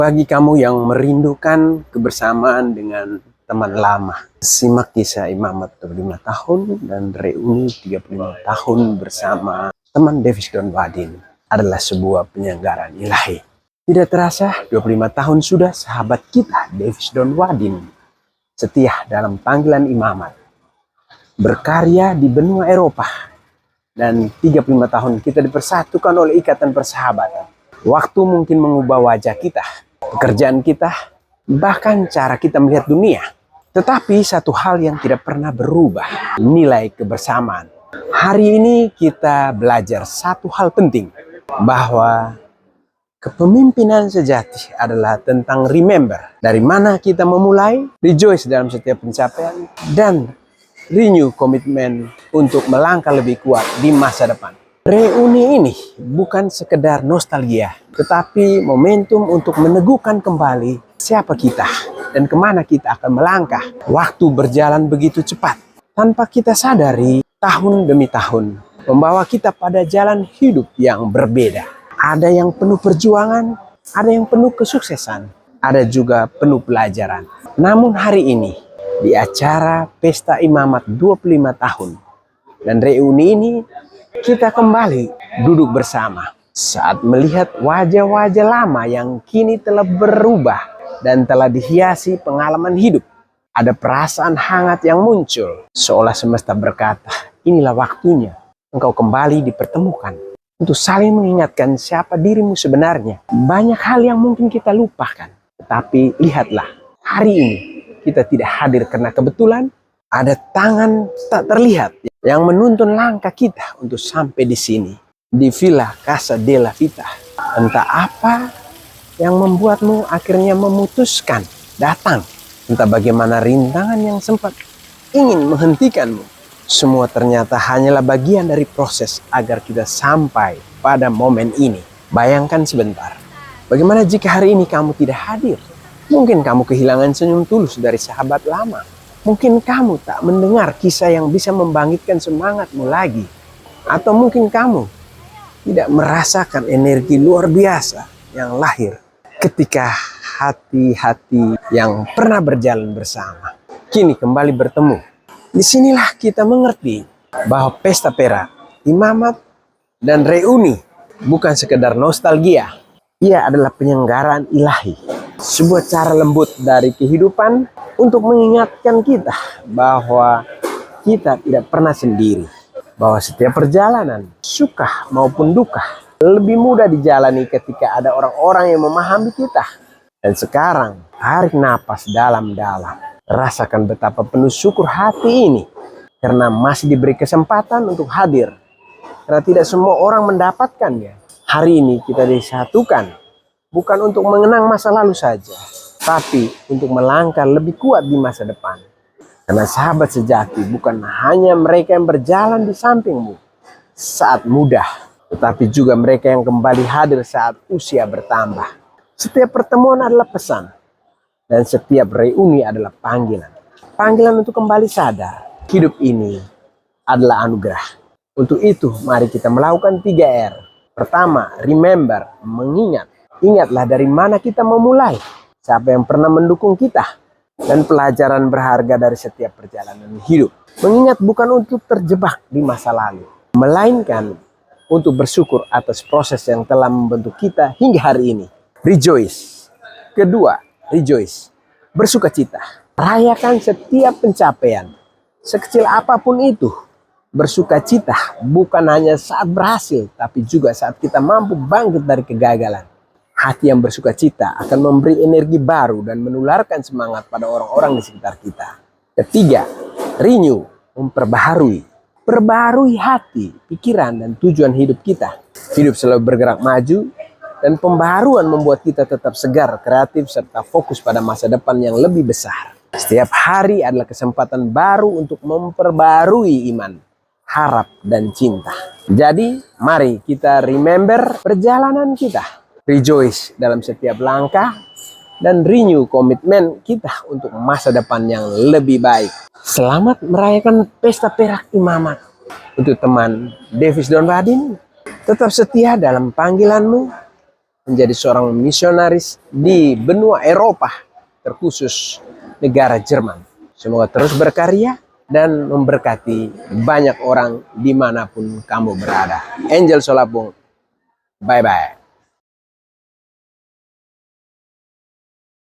Bagi kamu yang merindukan kebersamaan dengan teman lama, simak kisah Imamat 25 tahun dan reuni 35 tahun bersama teman Davis Don Wadin adalah sebuah penyelenggaraan ilahi. Tidak terasa 25 tahun sudah sahabat kita Davis Don Wadin setia dalam panggilan Imamat, berkarya di benua Eropa, dan 35 tahun kita dipersatukan oleh ikatan persahabatan. Waktu mungkin mengubah wajah kita, pekerjaan kita, bahkan cara kita melihat dunia. Tetapi satu hal yang tidak pernah berubah, nilai kebersamaan. Hari ini kita belajar satu hal penting, bahwa kepemimpinan sejati adalah tentang remember. Dari mana kita memulai, rejoice dalam setiap pencapaian, dan renew komitmen untuk melangkah lebih kuat di masa depan. Reuni ini bukan sekedar nostalgia, tetapi momentum untuk meneguhkan kembali siapa kita dan kemana kita akan melangkah. Waktu berjalan begitu cepat, tanpa kita sadari tahun demi tahun membawa kita pada jalan hidup yang berbeda. Ada yang penuh perjuangan, ada yang penuh kesuksesan, ada juga penuh pelajaran. Namun hari ini, di acara Pesta Imamat 25 tahun dan reuni ini, kita kembali duduk bersama saat melihat wajah-wajah lama yang kini telah berubah dan telah dihiasi pengalaman hidup. Ada perasaan hangat yang muncul, seolah semesta berkata, inilah waktunya engkau kembali dipertemukan untuk saling mengingatkan siapa dirimu sebenarnya. Banyak hal yang mungkin kita lupakan, tetapi lihatlah, hari ini kita tidak hadir karena kebetulan. Ada tangan tak terlihat yang menuntun langkah kita untuk sampai di sini, di Villa Casa della Vita. Entah apa yang membuatmu akhirnya memutuskan datang. Entah bagaimana rintangan yang sempat ingin menghentikanmu. Semua ternyata hanyalah bagian dari proses agar kita sampai pada momen ini. Bayangkan sebentar, bagaimana jika hari ini kamu tidak hadir? Mungkin kamu kehilangan senyum tulus dari sahabat lama. Mungkin kamu tak mendengar kisah yang bisa membangkitkan semangatmu lagi. Atau mungkin kamu tidak merasakan energi luar biasa yang lahir ketika hati-hati yang pernah berjalan bersama kini kembali bertemu. Disinilah kita mengerti bahwa pesta pera, Imamat, dan reuni bukan sekedar nostalgia. Ia adalah penyelenggaraan ilahi. Sebuah cara lembut dari kehidupan untuk mengingatkan kita bahwa kita tidak pernah sendiri. Bahwa setiap perjalanan, suka maupun duka, lebih mudah dijalani ketika ada orang-orang yang memahami kita. Dan sekarang, tarik napas dalam-dalam. Rasakan betapa penuh syukur hati ini. Karena masih diberi kesempatan untuk hadir. Karena tidak semua orang mendapatkannya. Hari ini kita disatukan. Bukan untuk mengenang masa lalu saja, tapi untuk melangkah lebih kuat di masa depan. Karena sahabat sejati bukan hanya mereka yang berjalan di sampingmu saat muda, tetapi juga mereka yang kembali hadir saat usia bertambah. Setiap pertemuan adalah pesan, dan setiap reuni adalah panggilan. Panggilan untuk kembali sadar, hidup ini adalah anugerah. Untuk itu, mari kita melakukan 3R. Pertama, remember, mengingat. Ingatlah dari mana kita memulai, siapa yang pernah mendukung kita, dan pelajaran berharga dari setiap perjalanan hidup. Mengingat bukan untuk terjebak di masa lalu, melainkan untuk bersyukur atas proses yang telah membentuk kita hingga hari ini. Rejoice. Kedua, rejoice. Bersukacita. Rayakan setiap pencapaian, sekecil apapun itu. Bersukacita bukan hanya saat berhasil, tapi juga saat kita mampu bangkit dari kegagalan. Hati yang bersukacita akan memberi energi baru dan menularkan semangat pada orang-orang di sekitar kita. Ketiga, renew, memperbaharui. Perbaharui hati, pikiran, dan tujuan hidup kita. Hidup selalu bergerak maju, dan pembaharuan membuat kita tetap segar, kreatif, serta fokus pada masa depan yang lebih besar. Setiap hari adalah kesempatan baru untuk memperbarui iman, harap, dan cinta. Jadi, mari kita remember perjalanan kita. Rejoice dalam setiap langkah dan renew komitmen kita untuk masa depan yang lebih baik. Selamat merayakan pesta perak Imamat. Untuk teman Davis Don Wadin, tetap setia dalam panggilanmu menjadi seorang misionaris di benua Eropa, terkhusus negara Jerman. Semoga terus berkarya dan memberkati banyak orang dimanapun kamu berada. Angel Solapung, bye-bye.